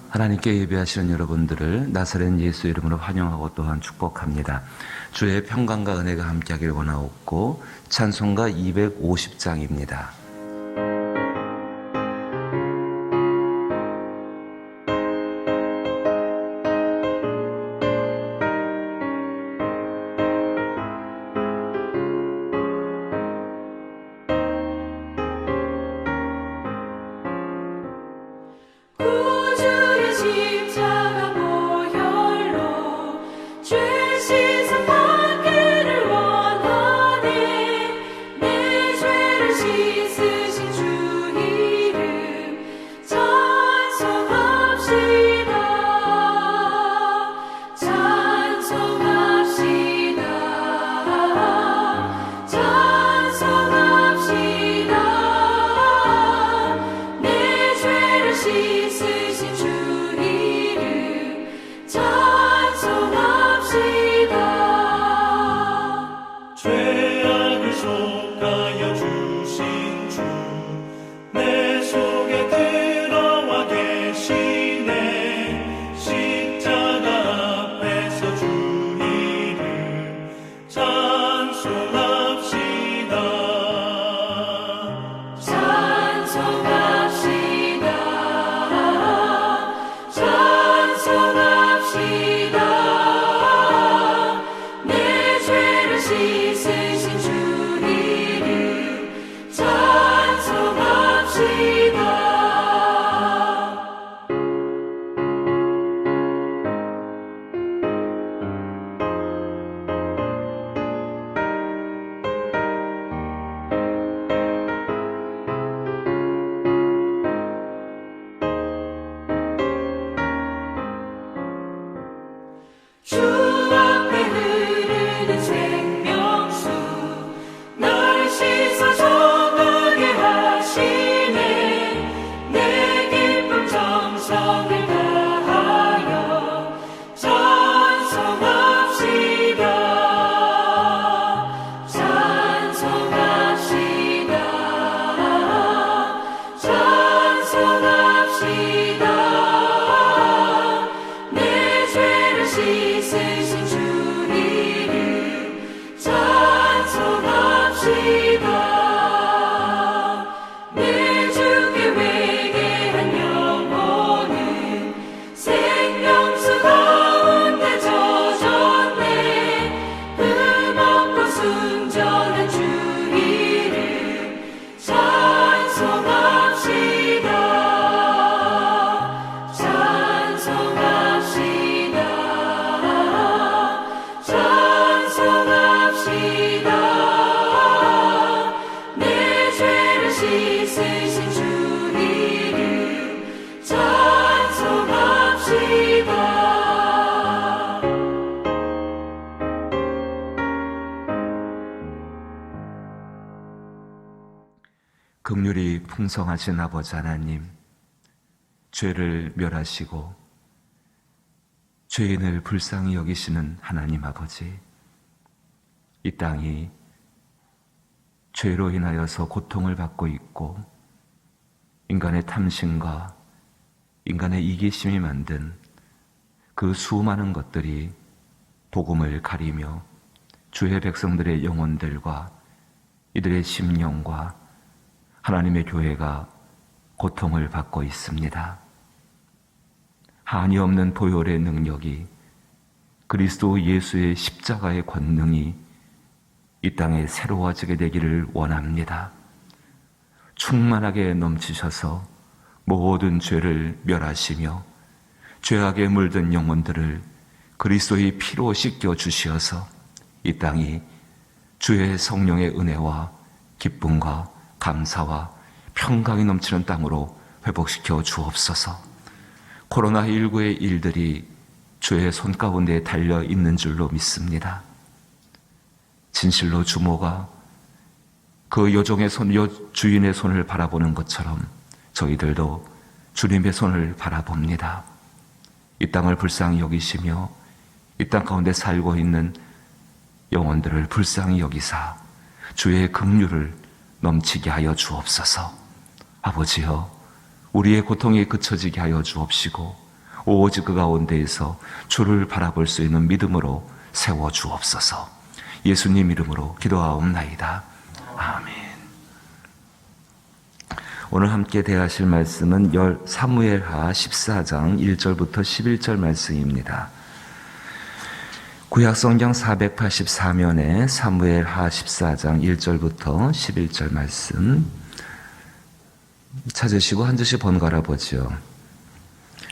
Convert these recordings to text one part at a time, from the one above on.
하나님께 예배하시는 여러분들을 나사렛 예수 이름으로 환영하고 또한 축복합니다. 주의 평강과 은혜가 함께하길 원하옵고 찬송가 250장입니다. 긍휼이 풍성하신 아버지 하나님, 죄를 멸하시고 죄인을 불쌍히 여기시는 하나님 아버지, 이 땅이 죄로 인하여서 고통을 받고 있고 인간의 탐심과 인간의 이기심이 만든 그 수많은 것들이 복음을 가리며 주의 백성들의 영혼들과 이들의 심령과 하나님의 교회가 고통을 받고 있습니다. 한이 없는 보혈의 능력이, 그리스도 예수의 십자가의 권능이 이 땅에 새로워지게 되기를 원합니다. 충만하게 넘치셔서 모든 죄를 멸하시며 죄악에 물든 영혼들을 그리스도의 피로 씻겨 주시어서 이 땅이 주의 성령의 은혜와 기쁨과 감사와 평강이 넘치는 땅으로 회복시켜 주옵소서. 코로나19의 일들이 주의 손가운데 달려 있는 줄로 믿습니다. 진실로 주모가 그 여종의 주인의 손을 바라보는 것처럼 저희들도 주님의 손을 바라봅니다. 이 땅을 불쌍히 여기시며 이 땅 가운데 살고 있는 영혼들을 불쌍히 여기사 주의 긍휼을 넘치게 하여 주옵소서. 아버지여, 우리의 고통이 그쳐지게 하여 주옵시고 오직 그 가운데에서 주를 바라볼 수 있는 믿음으로 세워 주옵소서. 예수님 이름으로 기도하옵나이다. 아멘. 오늘 함께 대하실 말씀은 사무엘하 14장 1절부터 11절 말씀입니다. 구약성경 484면에 사무엘하 14장 1절부터 11절 말씀 찾으시고 한 절씩 번갈아 보죠.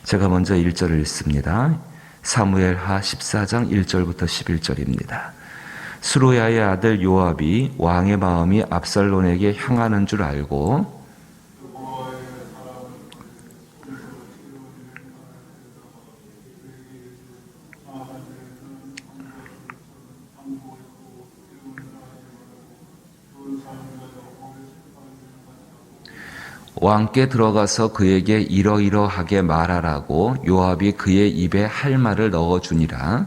제가 먼저 1절을 읽습니다. 사무엘하 14장 1절부터 11절입니다. 스루야의 아들 요압이 왕의 마음이 압살론에게 향하는 줄 알고 왕께 들어가서 그에게 이러이러하게 말하라고 요압이 그의 입에 할 말을 넣어주니라.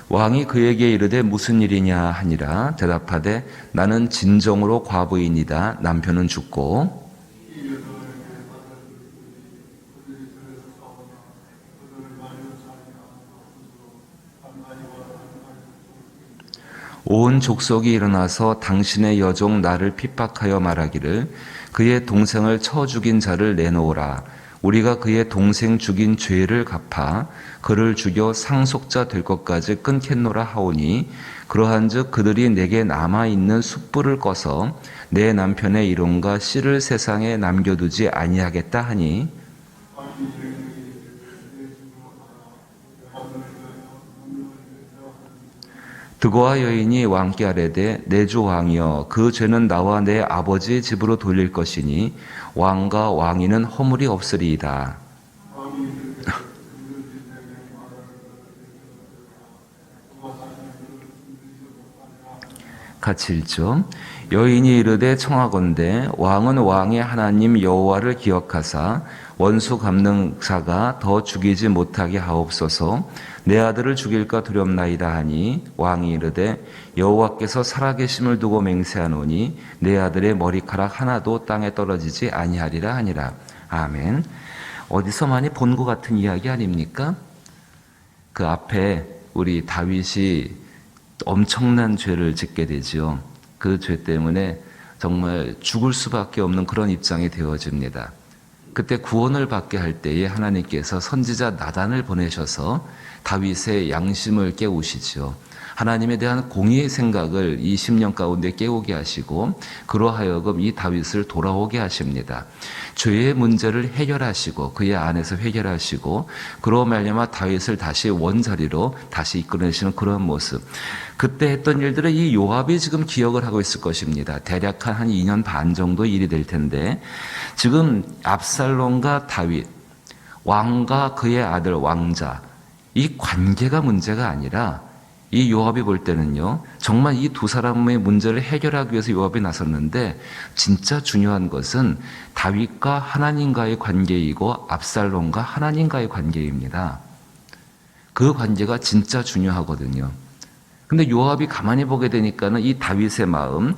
왕이 그에게 이르되 무슨 일이냐 하니라. 대답하되 나는 진정으로 과부이니다. 남편은 죽고 온 족속이 일어나서 당신의 여종 나를 핍박하여 말하기를 그의 동생을 쳐 죽인 자를 내놓으라. 우리가 그의 동생 죽인 죄를 갚아 그를 죽여 상속자 될 것까지 끊겠노라 하오니 그러한즉 그들이 내게 남아있는 숯불을 꺼서 내 남편의 이름과 씨를 세상에 남겨두지 아니하겠다 하니 드고와 여인이 왕께 아뢰되 내 주 왕이여 그 죄는 나와 내 아버지 집으로 돌릴 것이니 왕과 왕위는 허물이 없으리이다. 같이 읽죠. 여인이 이르되 청하건대 왕은 왕의 하나님 여호와를 기억하사 원수 갚는 자가 더 죽이지 못하게 하옵소서. 내 아들을 죽일까 두렵나이다 하니 왕이 이르되 여호와께서 살아계심을 두고 맹세하노니 내 아들의 머리카락 하나도 땅에 떨어지지 아니하리라 하니라. 아멘. 어디서 많이 본 것 같은 이야기 아닙니까? 그 앞에 우리 다윗이 엄청난 죄를 짓게 되지요. 그 죄 때문에 정말 죽을 수밖에 없는 그런 입장이 되어집니다. 그때 구원을 받게 할 때에 하나님께서 선지자 나단을 보내셔서 다윗의 양심을 깨우시죠. 하나님에 대한 공의의 생각을 이 10년 가운데 깨우게 하시고 그러하여금 이 다윗을 돌아오게 하십니다. 죄의 문제를 해결하시고 그의 안에서 해결하시고 그로 말미암아 다윗을 다시 원자리로 다시 이끌어내시는 그런 모습. 그때 했던 일들을 이 요압이 지금 기억을 하고 있을 것입니다. 대략 한 2년 반 정도 일이 될 텐데 지금 압살롬과 다윗, 왕과 그의 아들 왕자 이 관계가 문제가 아니라 이 요압이 볼 때는요, 정말 이 두 사람의 문제를 해결하기 위해서 요압이 나섰는데 진짜 중요한 것은 다윗과 하나님과의 관계이고 압살롬과 하나님과의 관계입니다. 그 관계가 진짜 중요하거든요. 근데 요압이 가만히 보게 되니까는 이 다윗의 마음,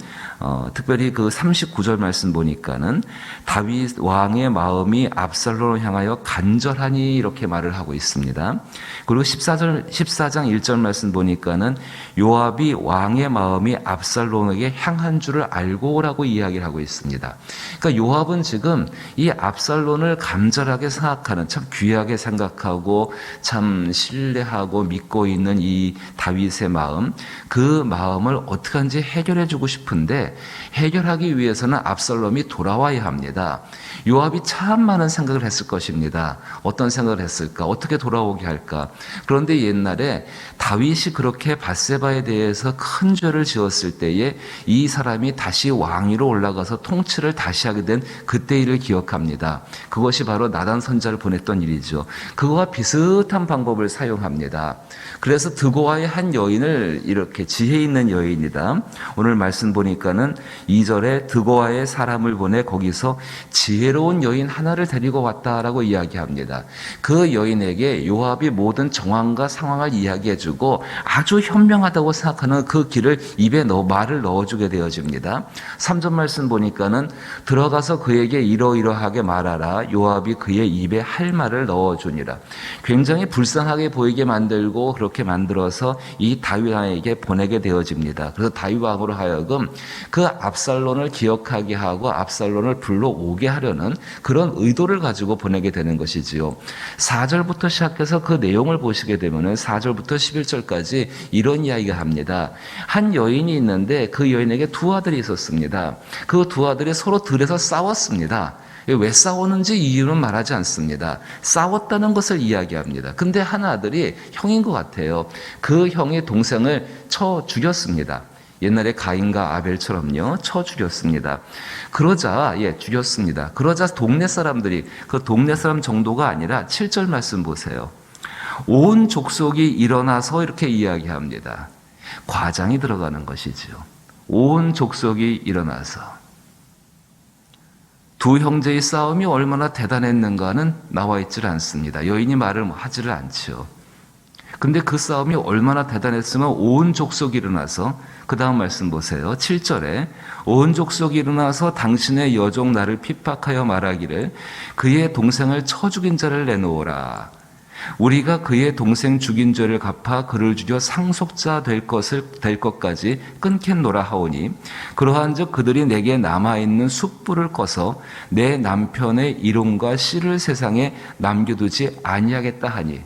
특별히 그 39절 말씀 보니까는 다윗 왕의 마음이 압살롬을 향하여 간절하니 이렇게 말을 하고 있습니다. 그리고 14장 1절 말씀 보니까는 요압이 왕의 마음이 압살롬에게 향한 줄을 알고라고 이야기를 하고 있습니다. 그러니까 요압은 지금 이 압살롬을 간절하게 생각하는, 참 귀하게 생각하고 참 신뢰하고 믿고 있는 이 다윗의 마음, 그 마음을 어떻게 하는지 해결해 주고 싶은데 해결하기 위해서는 압살롬이 돌아와야 합니다. 요압이 참 많은 생각을 했을 것입니다. 어떤 생각을 했을까? 어떻게 돌아오게 할까? 그런데 옛날에 다윗이 그렇게 밧세바에 대해서 큰 죄를 지었을 때에 이 사람이 다시 왕위로 올라가서 통치를 다시 하게 된 그때 일을 기억합니다. 그것이 바로 나단 선지자를 보냈던 일이죠. 그거와 비슷한 방법을 사용합니다. 그래서 드고아의 한 여인을 여인을 이렇게 지혜 있는 여인이다. 오늘 말씀 보니까는 2절에 드고아의 사람을 보내 거기서 지혜로운 여인 하나를 데리고 왔다라고 이야기합니다. 그 여인에게 요압이 모든 정황과 상황을 이야기해주고 아주 현명하다고 생각하는 그 길을 입에 말을 넣어주게 되어집니다. 3절 말씀 보니까는 들어가서 그에게 이러이러하게 말하라. 요압이 그의 입에 할 말을 넣어주니라. 굉장히 불쌍하게 보이게 만들고 그렇게 만들어서 이 다윗 왕에게 보내게 되어집니다. 그래서 다윗 왕으로 하여금 그 압살론을 기억하게 하고 압살론을 불러오게 하려는 그런 의도를 가지고 보내게 되는 것이지요. 4절부터 시작해서 그 내용을 보시게 되면 4절부터 11절까지 이런 이야기가 합니다. 한 여인이 있는데 그 여인에게 두 아들이 있었습니다. 그 두 아들이 서로 들에서 싸웠습니다. 왜 싸웠는지 이유는 말하지 않습니다. 싸웠다는 것을 이야기합니다. 근데 한 아들이 형인 것 같아요. 그 형이 동생을 쳐 죽였습니다. 옛날에 가인과 아벨처럼요, 쳐 죽였습니다. 죽였습니다. 그러자 동네 사람들이, 그 동네 사람 정도가 아니라 7절 말씀 보세요. 온 족속이 일어나서 이렇게 이야기합니다. 과장이 들어가는 것이지요. 온 족속이 일어나서. 두 형제의 싸움이 얼마나 대단했는가는 나와 있질 않습니다. 여인이 말을 하지를 않죠. 근데 그 싸움이 얼마나 대단했으면 온 족속이 일어나서, 그 다음 말씀 보세요. 7절에 온 족속이 일어나서 당신의 여종 나를 핍박하여 말하기를 그의 동생을 쳐 죽인 자를 내놓으라. 우리가 그의 동생 죽인 죄를 갚아 그를 죽여 상속자 될 것까지 끊겠노라 하오니 그러한즉 그들이 내게 남아있는 숯불을 꺼서 내 남편의 이름과 씨를 세상에 남겨두지 아니하겠다 하니,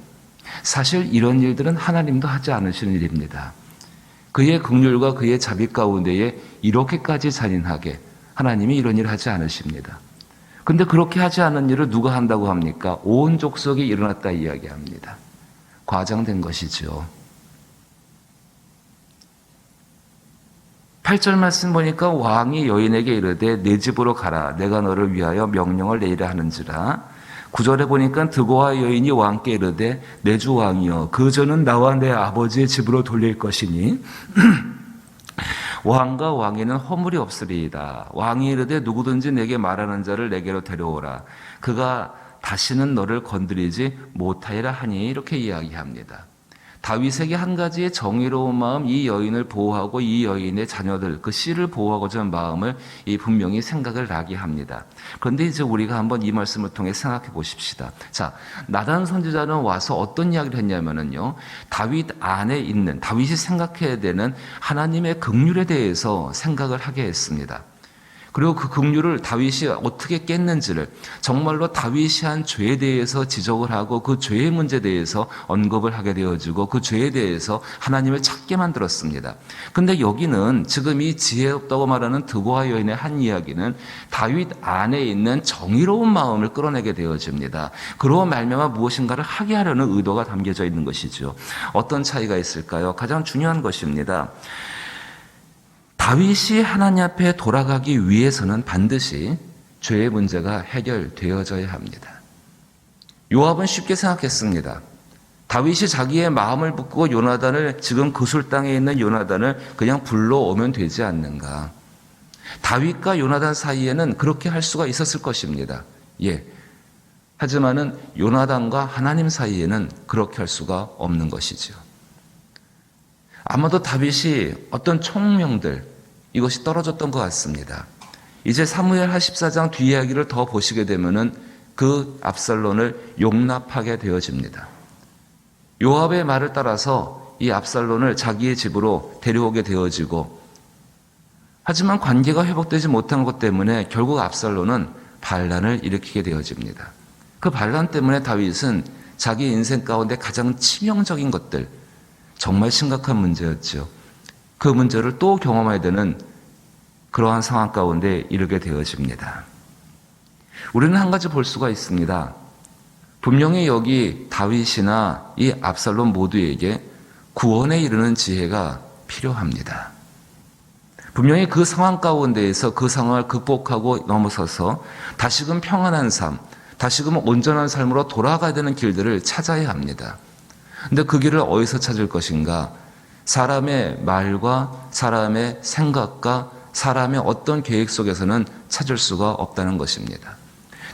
사실 이런 일들은 하나님도 하지 않으시는 일입니다. 그의 긍휼과 그의 자비 가운데에 이렇게까지 잔인하게 하나님이 이런 일을 하지 않으십니다. 근데 그렇게 하지 않은 일을 누가 한다고 합니까? 온 족속이 일어났다 이야기합니다. 과장된 것이죠. 8절 말씀 보니까 왕이 여인에게 이르되 내 집으로 가라. 내가 너를 위하여 명령을 내리라 하는지라. 9절에 보니까 드고아 여인이 왕께 이르되 내 주 왕이여 그 전은 나와 내 아버지의 집으로 돌릴 것이니 왕과 왕에는 허물이 없으리이다. 왕이 이르되 누구든지 내게 말하는 자를 내게로 데려오라. 그가 다시는 너를 건드리지 못하리라 하니, 이렇게 이야기합니다. 다윗에게 한 가지의 정의로운 마음, 이 여인을 보호하고 이 여인의 자녀들, 그 씨를 보호하고자 하는 마음을 분명히 생각을 나게 합니다. 그런데 이제 우리가 한번 이 말씀을 통해 생각해 보십시다. 자, 나단 선지자는 와서 어떤 이야기를 했냐면요, 다윗 안에 있는, 다윗이 생각해야 되는 하나님의 긍휼에 대해서 생각을 하게 했습니다. 그리고 그 긍휼을 다윗이 어떻게 깼는지를, 정말로 다윗이 한 죄에 대해서 지적을 하고 그 죄의 문제에 대해서 언급을 하게 되어지고 그 죄에 대해서 하나님을 찾게 만들었습니다. 근데 여기는 지금 이 지혜 없다고 말하는 드고아 여인의 한 이야기는 다윗 안에 있는 정의로운 마음을 끌어내게 되어집니다. 그로 말미암아 무엇인가를 하게 하려는 의도가 담겨져 있는 것이죠. 어떤 차이가 있을까요? 가장 중요한 것입니다. 다윗이 하나님 앞에 돌아가기 위해서는 반드시 죄의 문제가 해결되어져야 합니다. 요압은 쉽게 생각했습니다. 다윗이 자기의 마음을 붓고 요나단을, 지금 그술 땅에 있는 요나단을 그냥 불러오면 되지 않는가. 다윗과 요나단 사이에는 그렇게 할 수가 있었을 것입니다. 하지만은 요나단과 하나님 사이에는 그렇게 할 수가 없는 것이죠. 아마도 다윗이 어떤 총명들, 이것이 떨어졌던 것 같습니다. 이제 사무엘 14장 뒤 이야기를 더 보시게 되면은 그 압살론을 용납하게 되어집니다. 요압의 말을 따라서 이 압살론을 자기의 집으로 데려오게 되어지고, 하지만 관계가 회복되지 못한 것 때문에 결국 압살론은 반란을 일으키게 되어집니다. 그 반란 때문에 다윗은 자기 인생 가운데 가장 치명적인 것들, 정말 심각한 문제였죠. 그 문제를 또 경험해야 되는 그러한 상황 가운데 이르게 되어집니다. 우리는 한 가지 볼 수가 있습니다. 분명히 여기 다윗이나 이 압살롬 모두에게 구원에 이르는 지혜가 필요합니다. 분명히 그 상황 가운데에서 그 상황을 극복하고 넘어서서 다시금 평안한 삶, 다시금 온전한 삶으로 돌아가야 되는 길들을 찾아야 합니다. 근데 그 길을 어디서 찾을 것인가? 사람의 말과 사람의 생각과 사람의 어떤 계획 속에서는 찾을 수가 없다는 것입니다.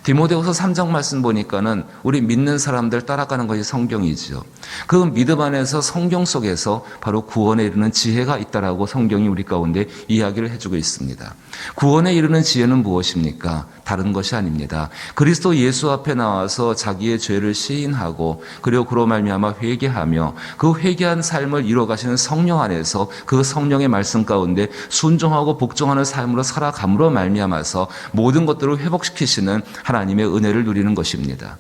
디모데후서 3장 말씀 보니까는 우리 믿는 사람들 따라가는 것이 성경이지요. 그 믿음 안에서 성경 속에서 바로 구원에 이르는 지혜가 있다라고 성경이 우리 가운데 이야기를 해주고 있습니다. 구원에 이르는 지혜는 무엇입니까? 다른 것이 아닙니다. 그리스도 예수 앞에 나와서 자기의 죄를 시인하고 그리고 그로 말미암아 회개하며 그 회개한 삶을 이루어가시는 성령 안에서 그 성령의 말씀 가운데 순종하고 복종하는 삶으로 살아감으로 말미암아서 모든 것들을 회복시키시는 하나님의 은혜를 누리는 것입니다.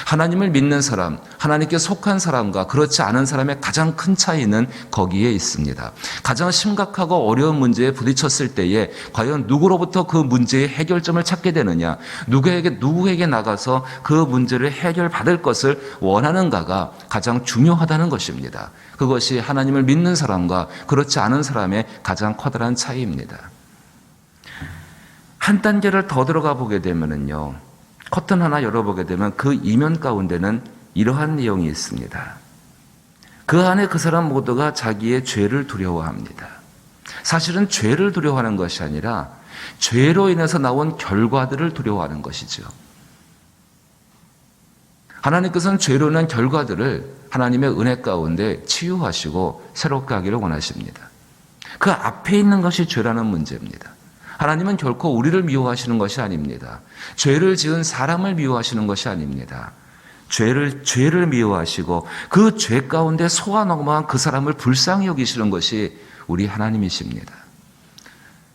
하나님을 믿는 사람, 하나님께 속한 사람과 그렇지 않은 사람의 가장 큰 차이는 거기에 있습니다. 가장 심각하고 어려운 문제에 부딪혔을 때에 과연 누구로부터 그 문제의 해결점을 찾게 되느냐, 누구에게 나가서 그 문제를 해결받을 것을 원하는가가 가장 중요하다는 것입니다. 그것이 하나님을 믿는 사람과 그렇지 않은 사람의 가장 커다란 차이입니다. 한 단계를 더 들어가 보게 되면은요, 커튼 하나 열어보게 되면 그 이면 가운데는 이러한 내용이 있습니다. 그 안에 그 사람 모두가 자기의 죄를 두려워합니다. 사실은 죄를 두려워하는 것이 아니라 죄로 인해서 나온 결과들을 두려워하는 것이죠. 하나님께서는 죄로 인한 결과들을 하나님의 은혜 가운데 치유하시고 새롭게 하기를 원하십니다. 그 앞에 있는 것이 죄라는 문제입니다. 하나님은 결코 우리를 미워하시는 것이 아닙니다. 죄를 지은 사람을 미워하시는 것이 아닙니다. 죄를 미워하시고 그 죄 가운데 속아 넘어간 그 사람을 불쌍히 여기시는 것이 우리 하나님이십니다.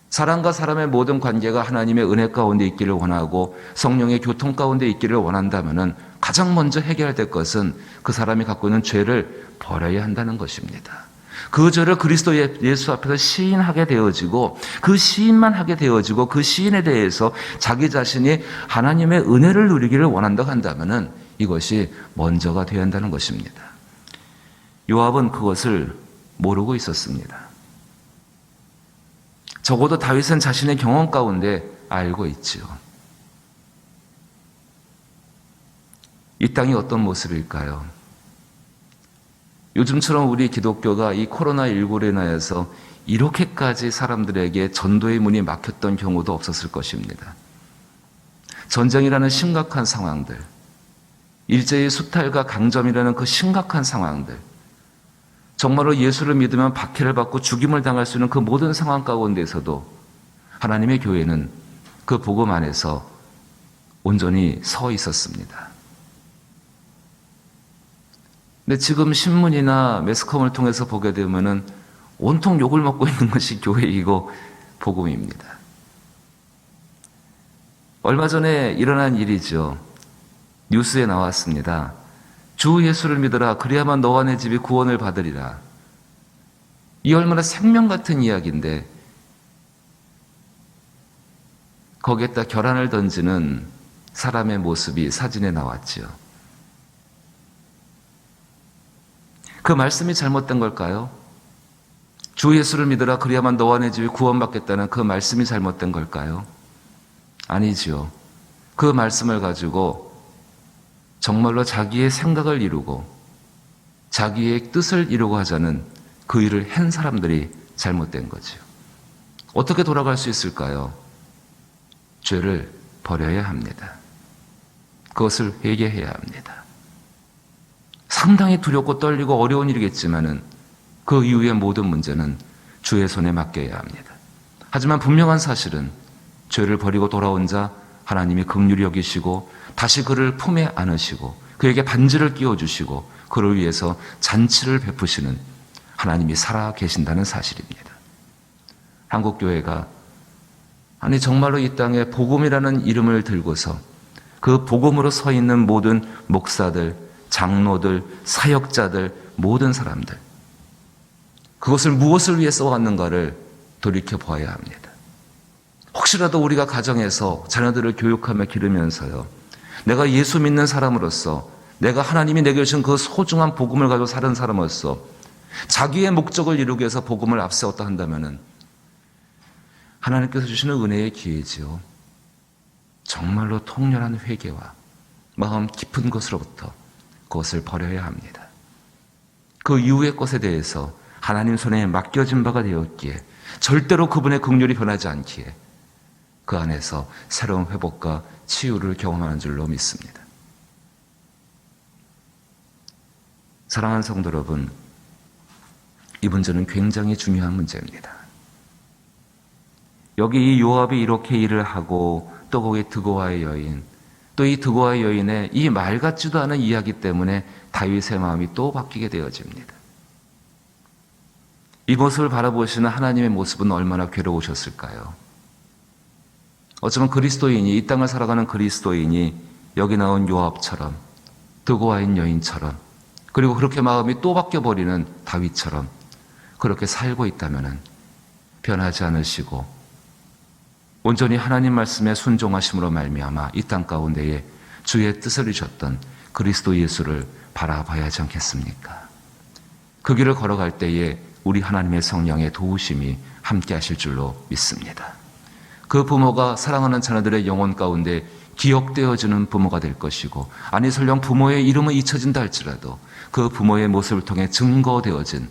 사람과 사람의 모든 관계가 하나님의 은혜 가운데 있기를 원하고 성령의 교통 가운데 있기를 원한다면 가장 먼저 해결해야 될 것은 그 사람이 갖고 있는 죄를 버려야 한다는 것입니다. 그 죄를 그리스도 예수 앞에서 시인하게 되어지고 그 시인만 하게 되어지고 그 시인에 대해서 자기 자신이 하나님의 은혜를 누리기를 원한다고 한다면 이것이 먼저가 되어야 한다는 것입니다. 요압은 그것을 모르고 있었습니다. 적어도 다윗은 자신의 경험 가운데 알고 있지요. 이 땅이 어떤 모습일까요? 요즘처럼 우리 기독교가 이 코로나19로 인하여서 이렇게까지 사람들에게 전도의 문이 막혔던 경우도 없었을 것입니다. 전쟁이라는 심각한 상황들, 일제의 수탈과 강점이라는 그 심각한 상황들, 정말로 예수를 믿으면 박해를 받고 죽임을 당할 수 있는 그 모든 상황 가운데서도 하나님의 교회는 그 복음 안에서 온전히 서 있었습니다. 근데 지금 신문이나 매스컴을 통해서 보게 되면은 온통 욕을 먹고 있는 것이 교회이고 복음입니다. 얼마 전에 일어난 일이죠. 뉴스에 나왔습니다. 주 예수를 믿어라. 그래야만 너와 내 집이 구원을 받으리라. 이 얼마나 생명 같은 이야기인데 거기에다 결안을 던지는 사람의 모습이 사진에 나왔지요. 그 말씀이 잘못된 걸까요? 주 예수를 믿어라 그래야만 너와 내 집이 구원받겠다는 그 말씀이 잘못된 걸까요? 아니지요. 그 말씀을 가지고 정말로 자기의 생각을 이루고 자기의 뜻을 이루고 하자는 그 일을 한 사람들이 잘못된 거지요. 어떻게 돌아갈 수 있을까요? 죄를 버려야 합니다. 그것을 회개해야 합니다. 상당히 두렵고 떨리고 어려운 일이겠지만은 그 이후의 모든 문제는 주의 손에 맡겨야 합니다. 하지만 분명한 사실은 죄를 버리고 돌아온 자 하나님이 긍휼히 여기시고 다시 그를 품에 안으시고 그에게 반지를 끼워주시고 그를 위해서 잔치를 베푸시는 하나님이 살아 계신다는 사실입니다. 한국교회가 정말로 이 땅에 복음이라는 이름을 들고서 그 복음으로 서 있는 모든 목사들, 장로들, 사역자들, 모든 사람들 그것을 무엇을 위해 써왔는가를 돌이켜봐야 합니다. 혹시라도 우리가 가정에서 자녀들을 교육하며 기르면서요 내가 예수 믿는 사람으로서 내가 하나님이 내게 주신 그 소중한 복음을 가지고 사는 사람으로서 자기의 목적을 이루기 위해서 복음을 앞세웠다 한다면 하나님께서 주시는 은혜의 기회지요. 정말로 통렬한 회개와 마음 깊은 것으로부터 그것을 버려야 합니다. 그 이후의 것에 대해서 하나님 손에 맡겨진 바가 되었기에 절대로 그분의 긍휼이 변하지 않기에 그 안에서 새로운 회복과 치유를 경험하는 줄로 믿습니다. 사랑하는 성도 여러분, 이 문제는 굉장히 중요한 문제입니다. 여기 이 요압이 이렇게 일을 하고 또 거기 드고아의 여인, 또 이 드고아의 여인의 이 말 같지도 않은 이야기 때문에 다윗의 마음이 또 바뀌게 되어집니다. 이 모습을 바라보시는 하나님의 모습은 얼마나 괴로우셨을까요? 어쩌면 그리스도인이, 이 땅을 살아가는 그리스도인이 여기 나온 요압처럼, 드고아인 여인처럼, 그리고 그렇게 마음이 또 바뀌어버리는 다윗처럼 그렇게 살고 있다면 변하지 않으시고 온전히 하나님 말씀에 순종하심으로 말미암아 이 땅 가운데에 주의 뜻을 이루셨던 그리스도 예수를 바라봐야 하지 않겠습니까? 그 길을 걸어갈 때에 우리 하나님의 성령의 도우심이 함께 하실 줄로 믿습니다. 그 부모가 사랑하는 자녀들의 영혼 가운데 기억되어지는 부모가 될 것이고, 아니 설령 부모의 이름은 잊혀진다 할지라도 그 부모의 모습을 통해 증거되어진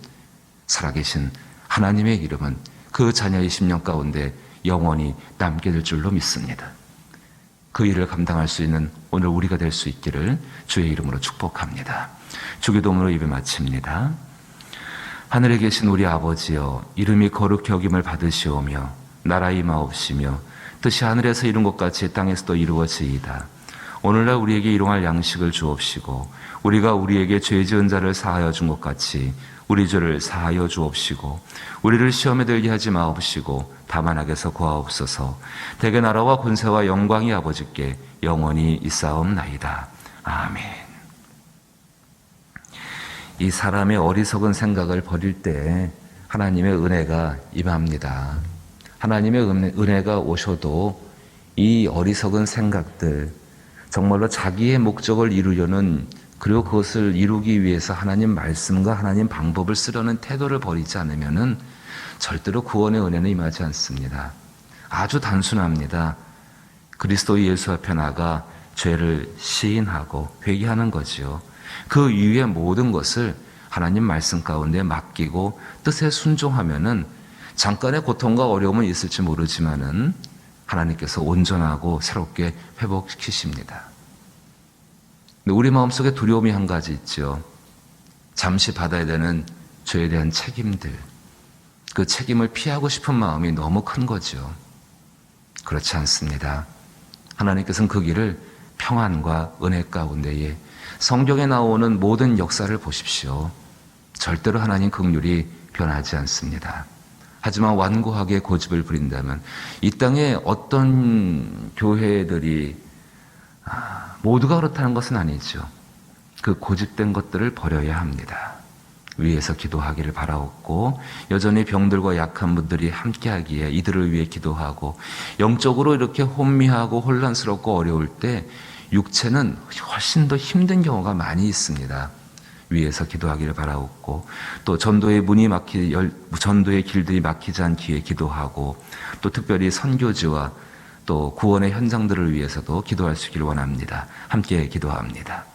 살아계신 하나님의 이름은 그 자녀의 심령 가운데 영원히 남게 될 줄로 믿습니다. 그 일을 감당할 수 있는 오늘 우리가 될 수 있기를 주의 이름으로 축복합니다. 주기도문으로 예배 마칩니다. 하늘에 계신 우리 아버지여, 이름이 거룩히 여김을 받으시오며 나라 임하옵시며 뜻이 하늘에서 이룬 것 같이 땅에서도 이루어지이다. 오늘날 우리에게 일용할 양식을 주옵시고 우리가 우리에게 죄 지은 자를 사하여 준 것 같이 우리 죄를 사하여 주옵시고 우리를 시험에 들게 하지 마옵시고 다만 악에서 구하옵소서. 대개 나라와 권세와 영광이 아버지께 영원히 있사옵나이다. 아멘. 이 사람의 어리석은 생각을 버릴 때 하나님의 은혜가 임합니다. 하나님의 은혜가 오셔도 이 어리석은 생각들, 정말로 자기의 목적을 이루려는, 그리고 그것을 이루기 위해서 하나님 말씀과 하나님 방법을 쓰려는 태도를 버리지 않으면은 절대로 구원의 은혜는 임하지 않습니다. 아주 단순합니다. 그리스도 예수 앞에 나가 죄를 시인하고 회개하는 거지요. 그 이후의 모든 것을 하나님 말씀 가운데 맡기고 뜻에 순종하면은 잠깐의 고통과 어려움은 있을지 모르지만은 하나님께서 온전하고 새롭게 회복시키십니다. 근데 우리 마음속에 두려움이 한 가지 있죠. 잠시 받아야 되는 죄에 대한 책임들, 그 책임을 피하고 싶은 마음이 너무 큰 거죠. 그렇지 않습니다. 하나님께서는 그 길을 평안과 은혜 가운데에, 성경에 나오는 모든 역사를 보십시오. 절대로 하나님 긍휼이 변하지 않습니다. 하지만 완고하게 고집을 부린다면 이 땅에 어떤 교회들이 모두가 그렇다는 것은 아니죠. 그 고집된 것들을 버려야 합니다. 위에서 기도하기를 바라옵고, 여전히 병들과 약한 분들이 함께하기에 이들을 위해 기도하고, 영적으로 이렇게 혼미하고 혼란스럽고 어려울 때 육체는 훨씬 더 힘든 경우가 많이 있습니다. 위에서 기도하기를 바라옵고, 또 전도의 길들이 막히지 않기에 기도하고, 또 특별히 선교지와 또 구원의 현장들을 위해서도 기도할 수 있기를 원합니다. 함께 기도합니다.